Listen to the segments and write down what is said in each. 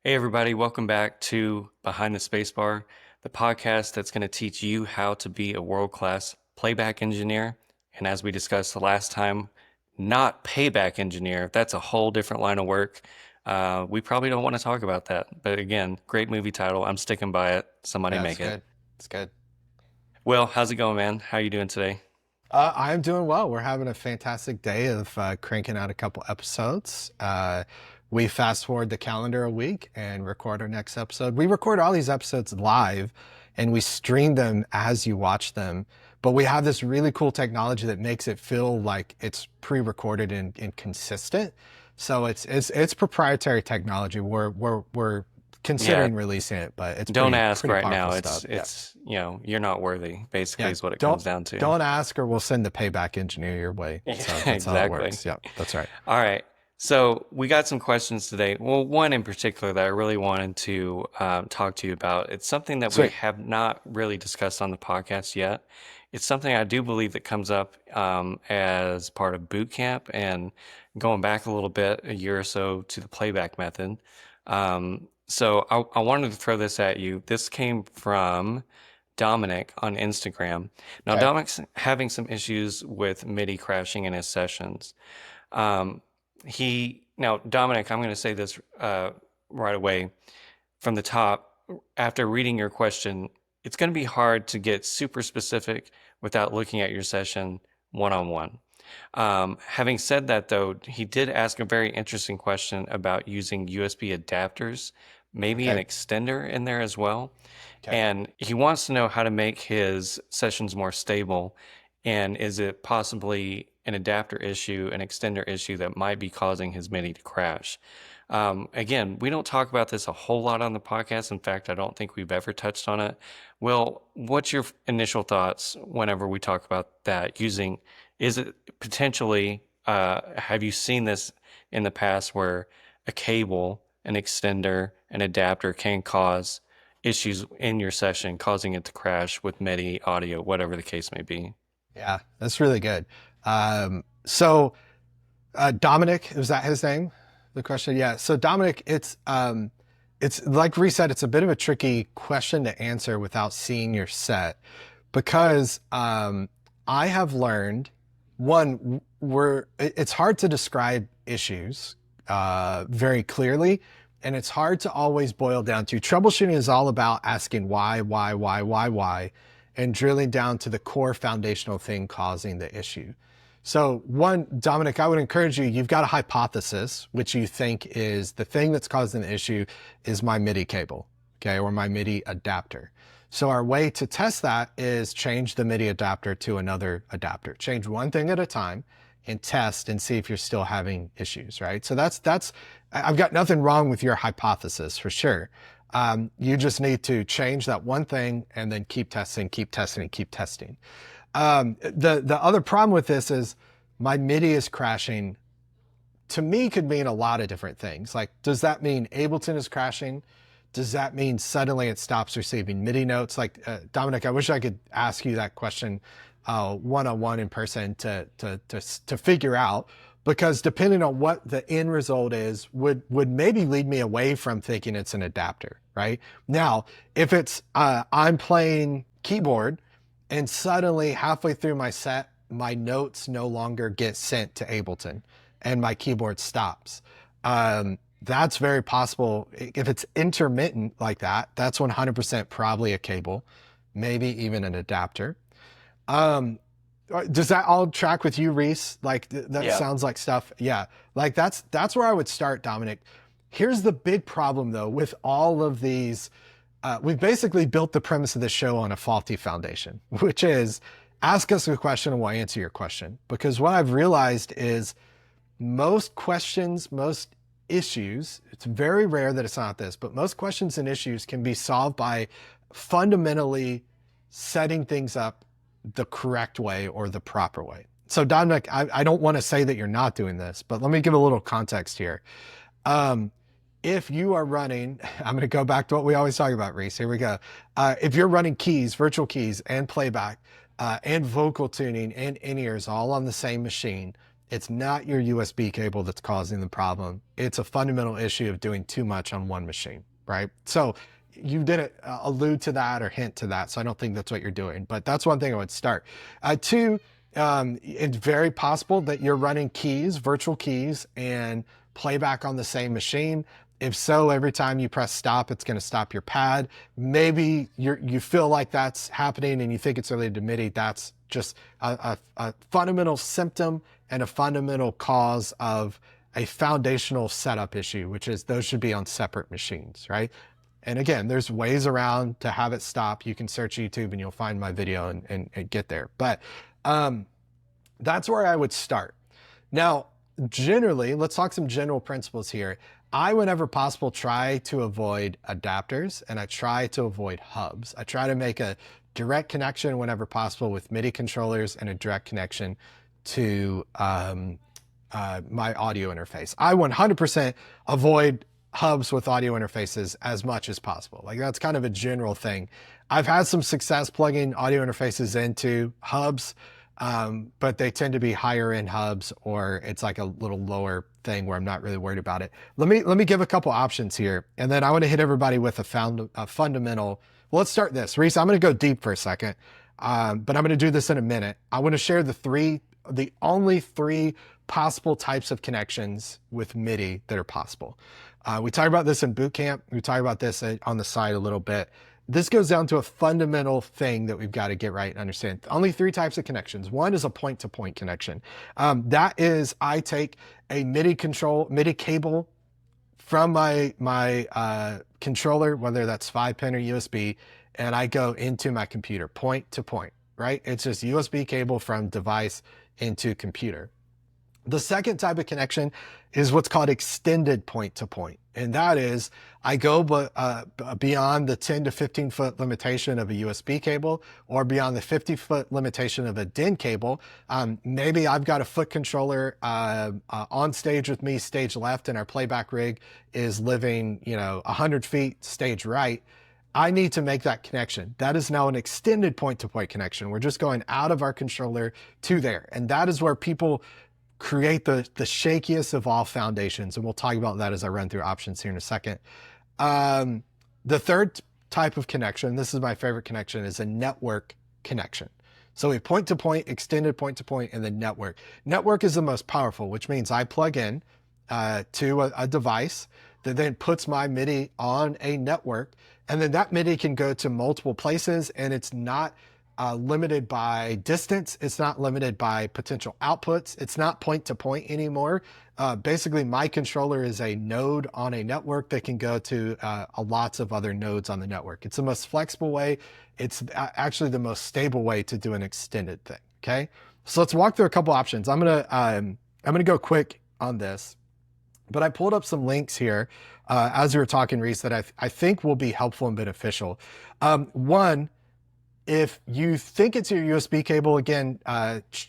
Hey, everybody, welcome back to Behind the Spacebar, the podcast that's going to teach you how to be a world-class playback engineer. And as we discussed the last time, not payback engineer. That's a whole different line of work. We probably don't want to talk about that. But again, great movie title. I'm sticking by it. Somebody Yeah, make it's it. good. It's good. Will, how's it going, man? How you doing today? I'm doing well. We're having a fantastic day of cranking out a couple episodes. We fast forward the calendar a week and record our next episode. We record all these episodes live and we stream them as you watch them. But we have this really cool technology that makes it feel like it's pre-recorded and consistent. So it's proprietary technology. We're Yeah, considering releasing it, but it's don't ask pretty right powerful now. stuff. Yeah. You're not worthy, basically, Yeah, is what it don't comes down to. don't ask or we'll send the payback engineer your way. So that's how it Exactly. works. Yeah, that's right. All right. So we got some questions today. Well, one in particular that I really wanted to talk to you about. It's something that we Sweet. have not really discussed on the podcast yet. It's something I do believe that comes up as part of boot camp and going back a little bit, a year or so to the playback method. So I wanted to throw this at you. This came from Dominic on Instagram. Now, Okay. Dominic's having some issues with MIDI crashing in his sessions. Um, now, Dominic, I'm going to say this right away from the top. After reading your question, it's going to be hard to get super specific without looking at your session one on one. Having said that, though, he did ask a very interesting question about using USB adapters, maybe an Okay. extender in there as well. Okay. And he wants to know how to make his sessions more stable. And is it possibly an adapter issue, an extender issue that might be causing his MIDI to crash? Again, we don't talk about this a whole lot on the podcast. In fact, I don't think we've ever touched on it. Well, what's your initial thoughts whenever we talk about that? Is it potentially, have you seen this in the past where a cable, an extender, an adapter can cause issues in your session, causing it to crash with MIDI audio, whatever the case may be? Yeah, that's really good. So Dominic, is that his name? The question? Yeah. So Dominic, it's like Reese said, it's a bit of a tricky question to answer without seeing your set because I have learned it's hard to describe issues very clearly. And it's hard to always boil down to troubleshooting is all about asking why, and drilling down to the core foundational thing causing the issue. So one, Dominic, I would encourage you, you've got a hypothesis, which you think is the thing that's causing the issue is my MIDI cable, okay, or my MIDI adapter. So our way to test that is change the MIDI adapter to another adapter. Change one thing at a time and test and see if you're still having issues, right? So I've got nothing wrong with your hypothesis for sure. You just need to change that one thing and then keep testing, keep testing, and keep testing. The other problem with this is my MIDI is crashing. To me, could mean a lot of different things. Like, does that mean Ableton is crashing? Does that mean suddenly it stops receiving MIDI notes? Like, Dominic, I wish I could ask you that question one-on-one in person to figure out, because depending on what the end result is, would maybe lead me away from thinking it's an adapter, right? Now, if it's I'm playing keyboard and suddenly halfway through my set, my notes no longer get sent to Ableton and my keyboard stops. That's very possible. If it's intermittent like that, that's 100% probably a cable, maybe even an adapter. Does that all track with you, Reese? Like that Yeah. sounds like stuff. Yeah. Like that's where I would start, Dominic. Here's the big problem though, with all of these, we've basically built the premise of the show on a faulty foundation, which is ask us a question and we'll answer your question. Because what I've realized is most questions, most issues, it's very rare that it's not this, but most questions and issues can be solved by fundamentally setting things up the correct way or the proper way. So Dominic, I don't want to say that you're not doing this, but let me give a little context here. If you are running, I'm going to go back to what we always talk about, Reese. Here we go. If you're running keys, virtual keys and playback and vocal tuning and in-ears all on the same machine, It's not your USB cable that's causing the problem. It's a fundamental issue of doing too much on one machine, right? So you didn't allude to that or hint to that, so I don't think that's what you're doing, but that's one thing I would start. Two, it's very possible that you're running keys, virtual keys, and playback on the same machine. If so, every time you press stop, it's going to stop your pad. Maybe you feel like that's happening and you think it's related to MIDI. That's just a fundamental symptom and a fundamental cause of a foundational setup issue, which is those should be on separate machines, right? And again, there's ways around to have it stop. You can search YouTube and you'll find my video and get there. But that's where I would start. Now, generally, let's talk some general principles here. I, whenever possible, try to avoid adapters and I try to avoid hubs. I try to make a direct connection whenever possible with MIDI controllers and a direct connection to my audio interface. I 100% avoid hubs with audio interfaces as much as possible. Like that's kind of a general thing. I've had some success plugging audio interfaces into hubs, but they tend to be higher end hubs, or it's like a little lower thing where I'm not really worried about it. Let me give a couple options here, and then I want to hit everybody with a fundamental. Well, let's start this. Reese, I'm going to go deep for a second, but I'm going to do this in a minute. I want to share the only three possible types of connections with MIDI that are possible. We talk about this in boot camp. We talk about this on the side a little bit. This goes down to a fundamental thing that we've got to get right and understand. Only three types of connections. One is a point-to-point connection. That is, I take a MIDI cable from my controller, whether that's 5-pin or USB, and I go into my computer, point to point, right? It's just USB cable from device into computer. The second type of connection is what's called extended point-to-point. And that is, I go beyond the 10 to 15 foot limitation of a USB cable, or beyond the 50 foot limitation of a DIN cable. Maybe I've got a foot controller on stage with me, stage left, and our playback rig is living, 100 feet stage right. I need to make that connection. That is now an extended point-to-point connection. We're just going out of our controller to there. And that is where people create the shakiest of all foundations. And we'll talk about that as I run through options here in a second. The third type of connection, this is my favorite connection, is a network connection. So we point to point, extended point to point, and then network. Network is the most powerful, which means I plug in to a device that then puts my MIDI on a network. And then that MIDI can go to multiple places, and it's not limited by distance. It's not limited by potential outputs. It's not point to point anymore. Basically, my controller is a node on a network that can go to lots of other nodes on the network. It's the most flexible way. It's actually the most stable way to do an extended thing. Okay, so let's walk through a couple options. I'm gonna go quick on this, but I pulled up some links here as we were talking, Reese, that I think will be helpful and beneficial. One, if you think it's your USB cable, again,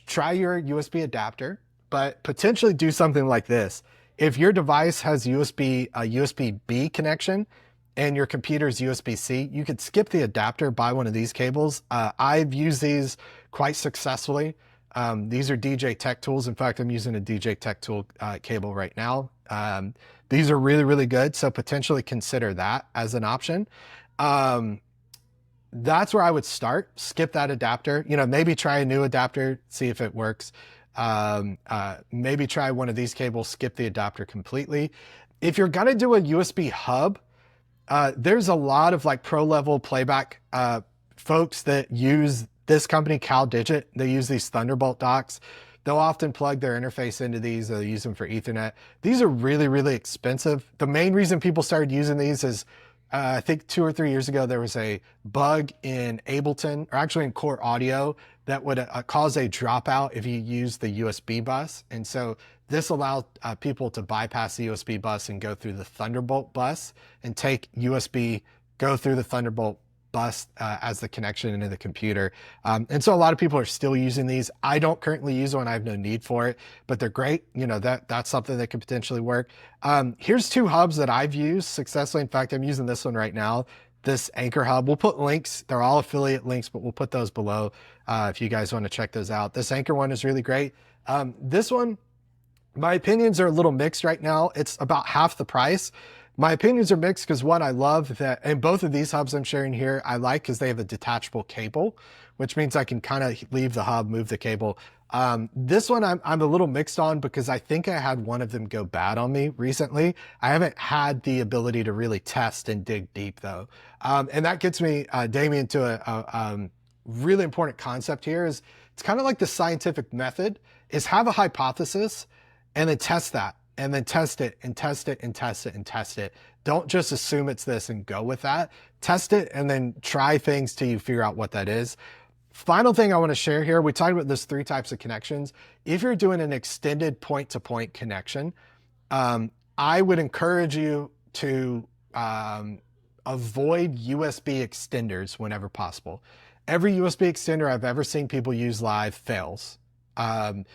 try your USB adapter, but potentially do something like this. If your device has a USB-B connection and your computer's USB-C, you could skip the adapter, buy one of these cables. I've used these quite successfully. These are DJ Tech tools. In fact, I'm using a DJ Tech tool cable right now. These are really, really good. So potentially consider that as an option. That's where I would start. Skip that adapter. Maybe try a new adapter, see if it works. Maybe try one of these cables, skip the adapter completely. If you're gonna do a USB hub, there's a lot of like pro level playback folks that use this company, CalDigit. They use these Thunderbolt docks. They'll often plug their interface into these. They'll use them for Ethernet. These are really, really expensive. The main reason people started using these is I think 2 or 3 years ago, there was a bug in Ableton, or actually in Core Audio, that would cause a dropout if you use the USB bus. And so this allowed people to bypass the USB bus and go through the Thunderbolt bus and take USB, go through the Thunderbolt bus as the connection into the computer. And so a lot of people are still using these. I don't currently use one. I have no need for it, but they're great. That's something that could potentially work. Here's 2 hubs that I've used successfully. In fact, I'm using this one right now, this Anchor hub. We'll put links. They're all affiliate links, but we'll put those below if you guys want to check those out. This Anchor one is really great. This one, My opinions are a little mixed right now. It's about half the price. My opinions are mixed because one, I love that, and both of these hubs I'm sharing here, I like because they have a detachable cable, which means I can kind of leave the hub, move the cable. This one I'm a little mixed on because I think I had one of them go bad on me recently. I haven't had the ability to really test and dig deep though. And that gets me, Damien, to a really important concept here is it's kind of like the scientific method is have a hypothesis and then test that and then test it and test it and test it and test it. Don't just assume it's this and go with that. Test it and then try things till you figure out what that is. Final thing I want to share here, we talked about those 3 types of connections. If you're doing an extended point-to-point connection, I would encourage you to avoid USB extenders whenever possible. Every USB extender I've ever seen people use live fails. And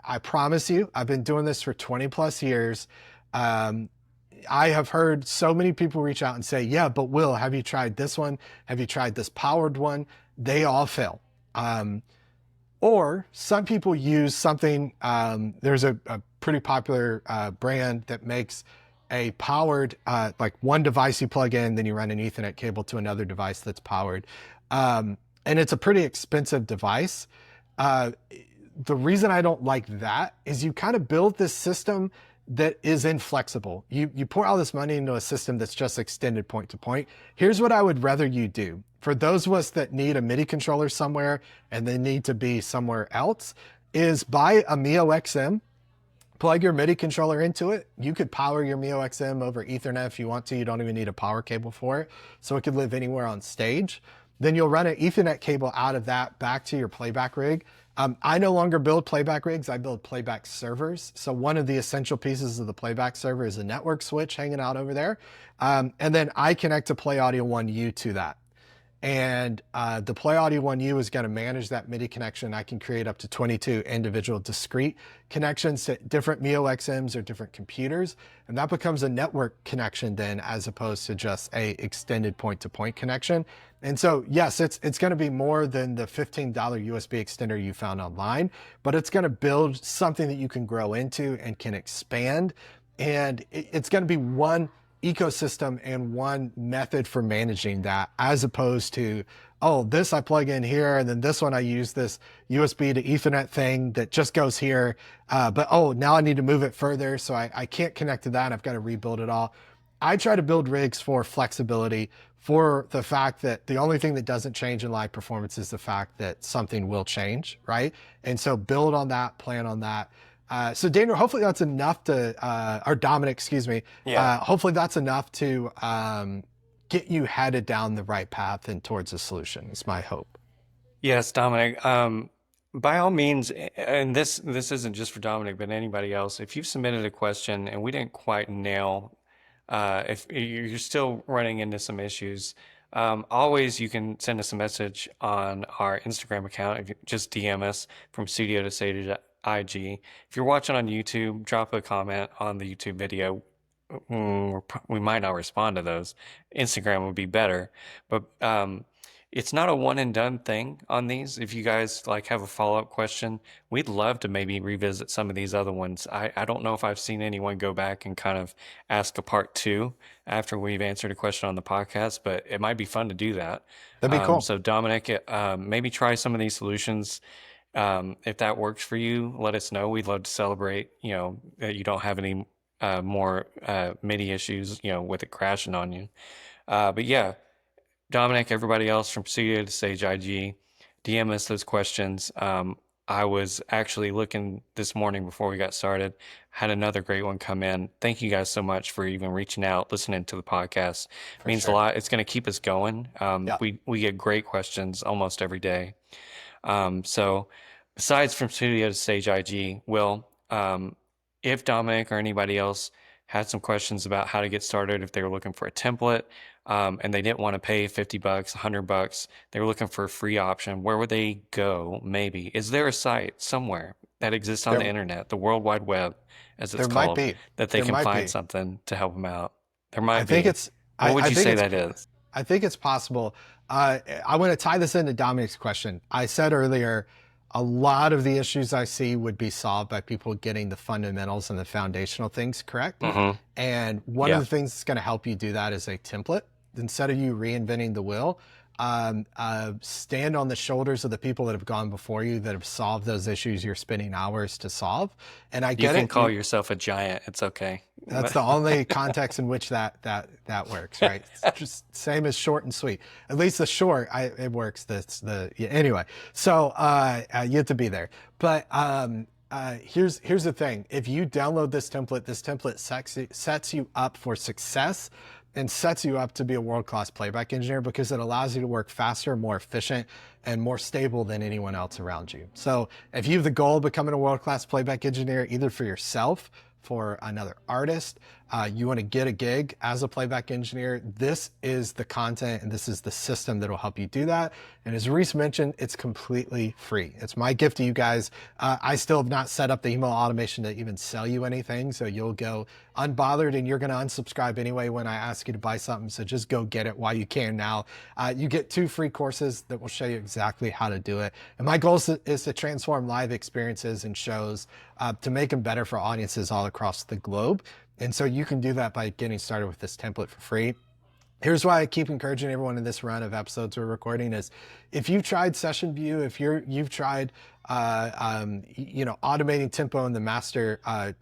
I promise you, I've been doing this for 20 plus years. I have heard so many people reach out and say, yeah, but Will, have you tried this one? Have you tried this powered one? They all fail. Or some people use something, there's a pretty popular brand that makes a powered, like one device you plug in, then you run an Ethernet cable to another device that's powered. And it's a pretty expensive device. The reason I don't like that is you kind of build this system that is inflexible. You pour all this money into a system that's just extended point to point. Here's what I would rather you do. For those of us that need a MIDI controller somewhere and they need to be somewhere else, is buy a Mio XM, plug your MIDI controller into it. You could power your Mio XM over Ethernet if you want to. You don't even need a power cable for it. So it could live anywhere on stage. Then you'll run an Ethernet cable out of that back to your playback rig. I no longer build playback rigs, I build playback servers. So one of the essential pieces of the playback server is a network switch hanging out over there. And then I connect to Play Audio 1U to that. And the Play Audio 1U is going to manage that MIDI connection. I can create up to 22 individual discrete connections to different Mio XMs or different computers. And that becomes a network connection then, as opposed to just a extended point-to-point connection. And so, yes, it's going to be more than the $15 USB extender you found online, but it's going to build something that you can grow into and can expand. And it's going to be one ecosystem and one method for managing that, as opposed to, oh, this I plug in here, and then this one I use this USB to Ethernet thing that just goes here. But oh, now I need to move it further, so I can't connect to that. I've got to rebuild it all. I try to build rigs for flexibility, for the fact that the only thing that doesn't change in live performance is the fact that something will change, right? And so build on that, plan on that. So Daniel, hopefully that's enough to, or Dominic, excuse me. Yeah. Hopefully that's enough to get you headed down the right path and towards a solution, is my hope. Yes, Dominic. By all means, and this isn't just for Dominic, but anybody else, if you've submitted a question and we didn't quite nail, if you're still running into some issues, always you can send us a message on our Instagram account. If you just DM us from Studio to Stage IG. If you're watching on YouTube, drop a comment on the YouTube video. We might not respond to those. Instagram would be better, but it's not a one and done thing on these. If you guys like have a follow-up question, we'd love to maybe revisit some of these other ones. I don't know if I've seen anyone go back and kind of ask a part 2 after we've answered a question on the podcast, but it might be fun to do that. That'd be cool. So Dominic, maybe try some of these solutions. If that works for you, let us know. We'd love to celebrate, that you don't have any more MIDI issues, with it crashing on you. But yeah, Dominic, everybody else from Studio to Stage IG, DM us those questions. I was actually looking this morning before we got started, had another great one come in. Thank you guys so much for even reaching out, listening to the podcast. It means a lot. It's going to keep us going. Yeah. We get great questions almost every day. So besides from Studio to Stage IG, Will, if Dominic or anybody else had some questions about how to get started, if they were looking for a template, and they didn't want to pay $50, $100, they were looking for a free option, where would they go? Maybe. Is there a site somewhere that exists on the internet, the World Wide Web, as it's called, that they can find something to help them out? There might be. What would you say that is? I think it's possible. I want to tie this into Dominic's question. I said earlier, A lot of the issues I see would be solved by people getting the fundamentals and the foundational things correct. Hmm. And one of Yeah. the things that's going to help you do that is a template. Instead of you reinventing the wheel, stand on the shoulders of the people that have gone before you that have solved those issues you're spending hours to solve. And I You get can it. call yourself a giant. It's okay. That's the only context in which that works, right? It's just same as short and sweet. At least the short, it works. That's the yeah, anyway. So you have to be there. But here's the thing: if you download this template sets you up for success and sets you up to be a world-class playback engineer because it allows you to work faster, more efficient, and more stable than anyone else around you. So if you have the goal of becoming a world-class playback engineer, either for yourself, for another artist, you want to get a gig as a playback engineer, this is the content and this is the system that will help you do that. And as Reese mentioned, it's completely free. It's my gift to you guys. I still have not set up the email automation to even sell you anything. So you'll go unbothered and you're going to unsubscribe anyway when I ask you to buy something. So just go get it while you can now. You get 2 free courses that will show you exactly how to do it. And my goal is to transform live experiences and shows to make them better for audiences all across the globe. And so you can do that by getting started with this template for free. Here's why I keep encouraging everyone in this run of episodes we're recording is if you've tried session view, if you've tried automating tempo in the master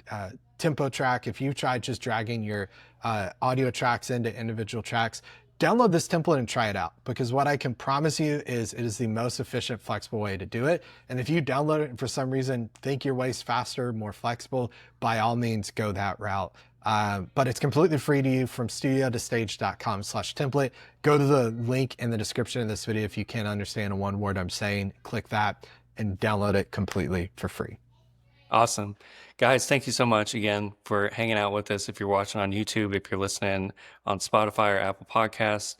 tempo track, if you've tried just dragging your audio tracks into individual tracks, download this template and try it out, because what I can promise you is it is the most efficient, flexible way to do it. And if you download it and for some reason think your way's faster, more flexible, by all means go that route. But it's completely free to you from studiotostage.com/template. Go to the link in the description of this video if you can't understand a one word I'm saying. Click that and download it completely for free. Awesome. Guys, thank you so much again for hanging out with us. If you're watching on YouTube, if you're listening on Spotify or Apple Podcasts,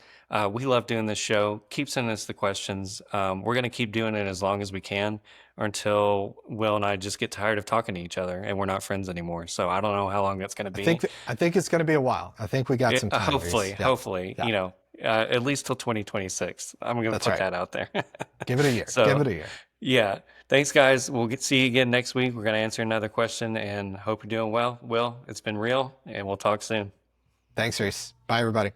we love doing this show. Keep sending us the questions. We're going to keep doing it as long as we can, or until Will and I just get tired of talking to each other and we're not friends anymore. So I don't know how long that's going to be. I think it's going to be a while. I think we got some time. Hopefully, Yeah. hopefully, Yeah. At least till 2026. I'm going to That's put right. that out there. Give it a year. So, Give it a year. yeah. Thanks, guys. We'll see you again next week. We're going to answer another question and hope you're doing well. Will, it's been real, and we'll talk soon. Thanks, Reese. Bye, everybody.